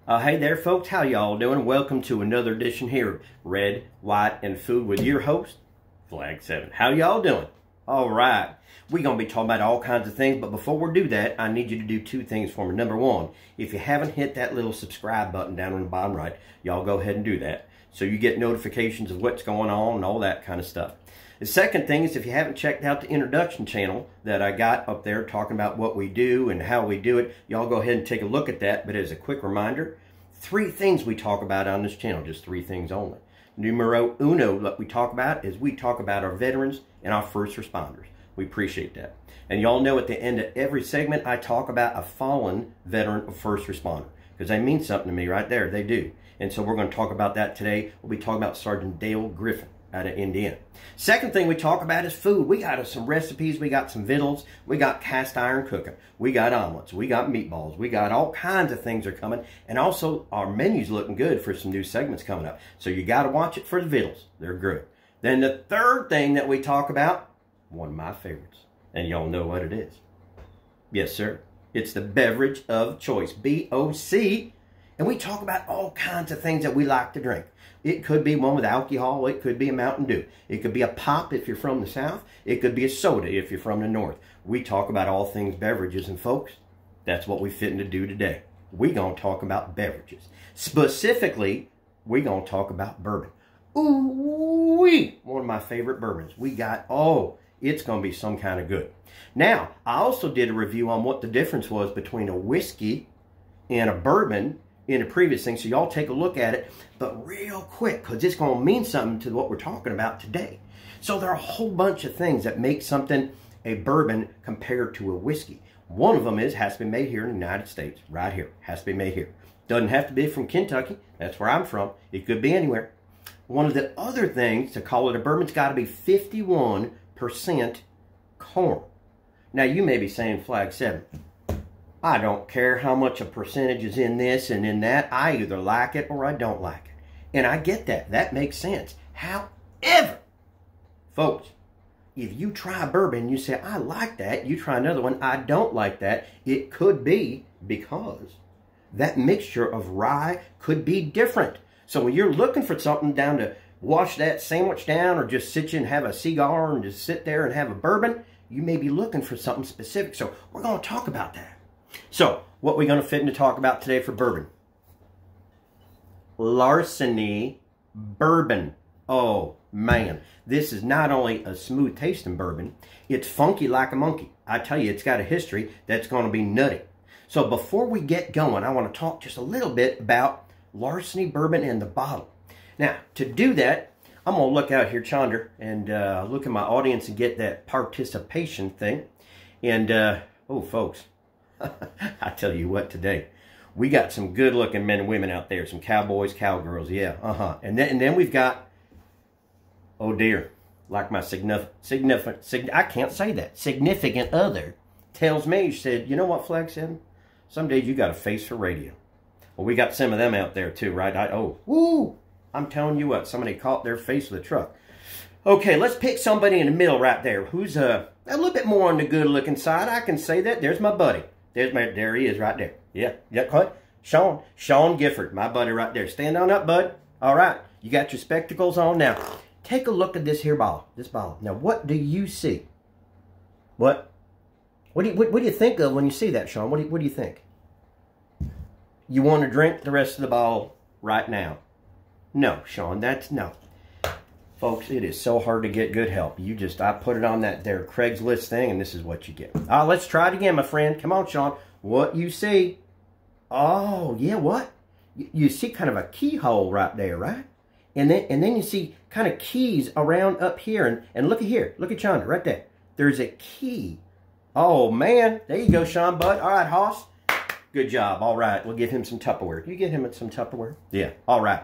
Hey there, folks. How y'all doing? Welcome to another edition here of Red, White, and Food with your host, Flag 7. How y'all doing? All right. We're going to be talking about all kinds of things, but before we do that, I need you to do two things for me. Number one, if you haven't hit that little subscribe button down on the bottom right, y'all go ahead and do that so you get notifications of what's going on and all that kind of stuff. The second thing is if you haven't checked out the introduction channel that I got up there talking about what we do and how we do it, y'all go ahead and take a look at that. But as a quick reminder, 3 things we talk about on this channel, just 3 things only. Numero uno that we talk about is we talk about our veterans and our first responders. We appreciate that. And y'all know at the end of every segment, I talk about a fallen veteran or first responder because they mean something to me right there. They do. And so we're going to talk about that today. We'll be talking about Sgt Dale Griffin out of Indiana. Second thing we talk about is food. We got some recipes. We got some victuals. We got cast iron cooking. We got omelets. We got meatballs. We got all kinds of things are coming. And also our menu's looking good for some new segments coming up. So you got to watch it for the victuals. They're good. Then the third thing that we talk about, one of my favorites. And y'all know what it is. Yes, sir. It's the beverage of choice. B-O-C. And we talk about all kinds of things that we like to drink. It could be one with alcohol. It could be a Mountain Dew. It could be a pop if you're from the South. It could be a soda if you're from the North. We talk about all things beverages. And folks, that's what we're fitting to do today. We're going to talk about beverages. Specifically, we're going to talk about bourbon. Ooh-wee! One of my favorite bourbons. We got, it's going to be some kind of good. Now, I also did a review on what the difference was between a whiskey and a bourbon in a previous thing, so y'all take a look at it, but real quick, because it's going to mean something to what we're talking about today. So there are a whole bunch of things that make something a bourbon compared to a whiskey. One of them is, has to be made here in the United States, right here, has to be made here. Doesn't have to be from Kentucky, that's where I'm from, it could be anywhere. One of the other things to call it a bourbon's got to be 51% corn. Now you may be saying, Flag 7, I don't care how much a percentage is in this and in that. I either like it or I don't like it. And I get that. That makes sense. However, folks, if you try bourbon and you say, I like that, you try another one, I don't like that, it could be because that mixture of rye could be different. So when you're looking for something down to wash that sandwich down or just sit you and have a cigar and just sit there and have a bourbon, you may be looking for something specific. So we're going to talk about that. So, what we're going to fit in to talk about today for bourbon. Larceny bourbon. Oh, man. This is not only a smooth tasting bourbon, it's funky like a monkey. I tell you, it's got a history that's going to be nutty. So, before we get going, I want to talk just a little bit about Larceny bourbon and the bottle. Now, to do that, I'm going to look out here, Chonder, and look at my audience and get that participation thing. And, oh, folks. I tell you what, today we got some good-looking men and women out there, some cowboys, cowgirls, yeah, And then we've got, oh dear, like my I can't say that, significant other tells me, she said, you know what, Flag 7? Some days you got a face for radio. Well, we got some of them out there too, right? I'm telling you what, somebody caught their face with a truck. Okay, let's pick somebody in the middle right there who's a little bit more on the good-looking side. I can say that. There's my buddy. There he is right there. Yeah, quite. Sean Gifford, my buddy right there. Stand on up, bud. All right, you got your spectacles on now. Take a look at this here bottle. This bottle. Now, what do you see? What do you think of when you see that, Sean? What do you think? You want to drink the rest of the bottle right now? No, Sean. No. Folks, it is so hard to get good help. I put it on that there Craigslist thing, and this is what you get. Let's try it again, my friend. Come on, Sean. What you see? Oh, yeah, what? You see kind of a keyhole right there, right? And then you see kind of keys around up here. And look at here. Look at Sean right there. There's a key. Oh, man. There you go, Sean, bud. All right, Hoss. Good job. All right. We'll give him some Tupperware. You get him some Tupperware? Yeah. All right.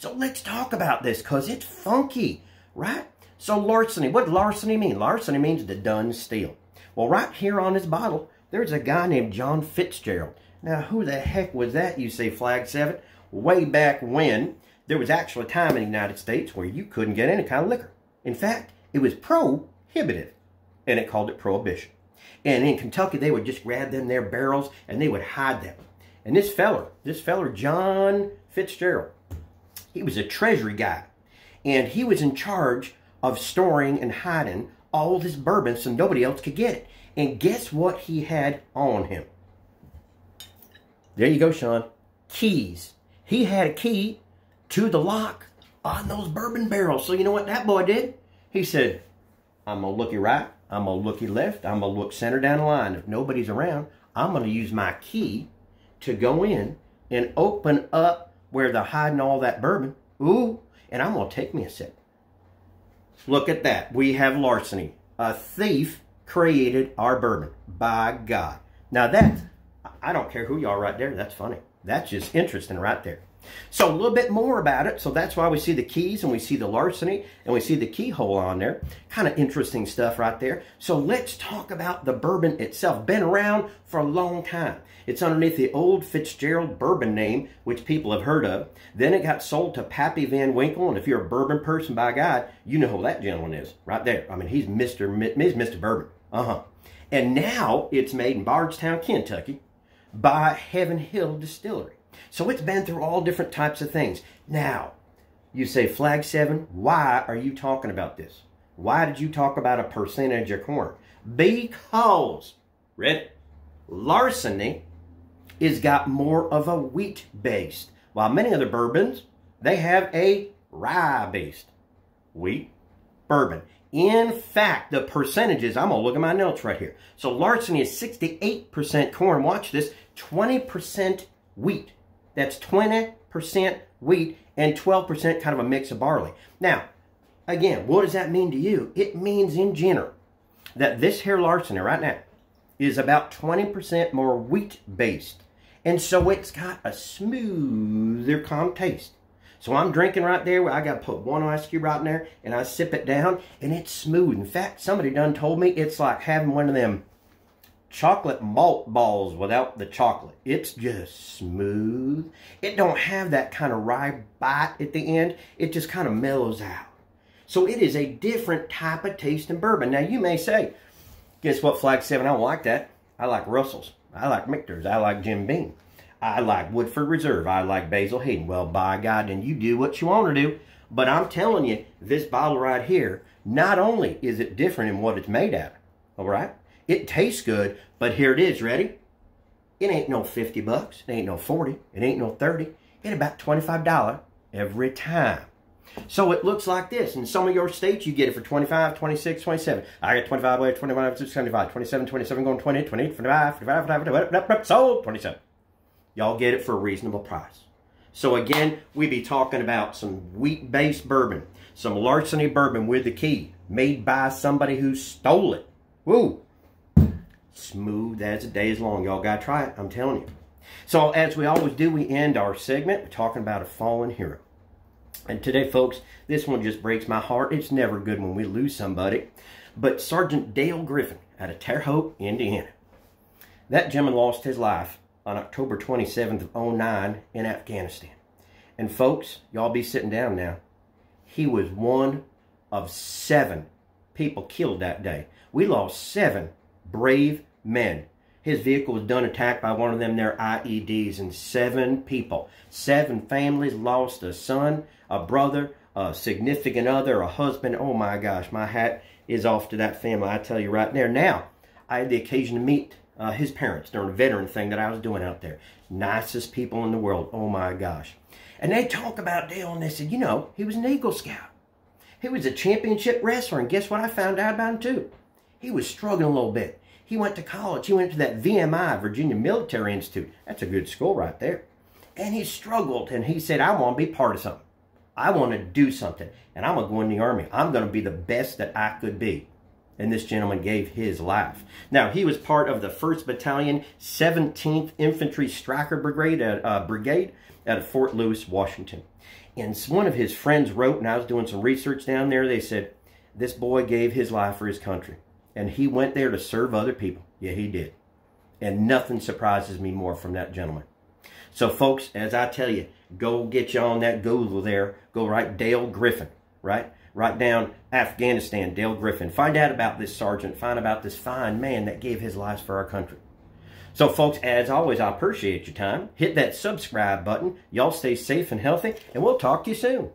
So let's talk about this because it's funky, right? So larceny, what does larceny mean? Larceny means to done steal. Well, right here on this bottle, there's a guy named John Fitzgerald. Now, who the heck was that, you say, Flag 7? Way back when, there was actually a time in the United States where you couldn't get any kind of liquor. In fact, it was prohibitive, and it called it prohibition. And in Kentucky, they would just grab them their barrels, and they would hide them. And this feller, John Fitzgerald, he was a treasury guy. And he was in charge of storing and hiding all this bourbon so nobody else could get it. And guess what he had on him? There you go, Sean. Keys. He had a key to the lock on those bourbon barrels. So you know what that boy did? He said, I'm going to look you right. I'm going to look you left. I'm going to look center down the line. If nobody's around, I'm going to use my key to go in and open up where they're hiding all that bourbon. Ooh, and I'm going to take me a sip. Look at that. We have larceny. A thief created our bourbon. By God. Now that, I don't care who you are right there. That's funny. That's just interesting right there. So a little bit more about it. So that's why we see the keys and we see the larceny and we see the keyhole on there. Kind of interesting stuff right there. So let's talk about the bourbon itself. Been around for a long time. It's underneath the old Fitzgerald bourbon name, which people have heard of. Then it got sold to Pappy Van Winkle. And if you're a bourbon person, by God, you know who that gentleman is right there. I mean, he's Mr. Bourbon. And now it's made in Bardstown, Kentucky by Heaven Hill Distillery. So it's been through all different types of things. Now, you say, Flag 7, why are you talking about this? Why did you talk about a percentage of corn? Because, ready? Larceny is got more of a wheat-based. While many other bourbons, they have a rye-based wheat bourbon. In fact, the percentages, I'm going to look at my notes right here. So larceny is 68% corn. Watch this, 20% wheat. That's 20% wheat and 12% kind of a mix of barley. Now, again, what does that mean to you? It means in general that this here larceny right now is about 20% more wheat-based. And so it's got a smoother, calm taste. So I'm drinking right there. I got to put one ice cube right in there, and I sip it down, and it's smooth. In fact, somebody done told me it's like having one of them chocolate malt balls without the chocolate. It's just smooth. It don't have that kind of rye bite at the end. It just kind of mellows out. So it is a different type of taste in bourbon. Now you may say, guess what, Flag 7, I don't like that. I like Russell's. I like Michter's. I like Jim Beam. I like Woodford Reserve. I like Basil Hayden. Well, by God, then you do what you want to do. But I'm telling you, this bottle right here, not only is it different in what it's made out of, all right? It tastes good, but here it is, ready? It ain't no 50 bucks. It ain't no 40. It ain't no 30. It's about $25 every time. So it looks like this. In some of your states, you get it for 25, 26, 27. I got 25, 25, 75, 27, 27, going 20, 20, 25, 25, sold, 27. Y'all get it for a reasonable price. So again, we be talking about some wheat-based bourbon, some larceny bourbon with the key, made by somebody who stole it. Woo! Smooth as the day is long. Y'all got to try it. I'm telling you. So as we always do, we end our segment. We're talking about a fallen hero. And today, folks, this one just breaks my heart. It's never good when we lose somebody. But Sgt Dale Griffin out of Terre Haute, Indiana. That gentleman lost his life on October 27th of 2009 in Afghanistan. And folks, y'all be sitting down now. He was one of 7 people killed that day. We lost 7 brave men. His vehicle was done attacked by one of them their IEDs, and 7 people, 7 families lost a son, a brother, a significant other, a husband. Oh my gosh, my hat is off to that family, I tell you right there. Now, I had the occasion to meet his parents during a veteran thing that I was doing out there. Nicest people in the world, oh my gosh. And they talk about Dale, and they said, you know, he was an Eagle Scout. He was a championship wrestler, and guess what I found out about him too? He was struggling a little bit. He went to college. He went to that VMI, Virginia Military Institute. That's a good school right there. And he struggled, and he said, I want to be part of something. I want to do something, and I'm going to go in the Army. I'm going to be the best that I could be. And this gentleman gave his life. Now, he was part of the 1st Battalion, 17th Infantry Stryker Brigade out of Fort Lewis, Washington. And one of his friends wrote, and I was doing some research down there, they said, this boy gave his life for his country. And he went there to serve other people. Yeah, he did. And nothing surprises me more from that gentleman. So, folks, as I tell you, go get you on that Google there. Go write Dale Griffin, right? Write down Afghanistan, Dale Griffin. Find out about this sergeant. Find about this fine man that gave his life for our country. So folks, as always, I appreciate your time. Hit that subscribe button. Y'all stay safe and healthy, and we'll talk to you soon.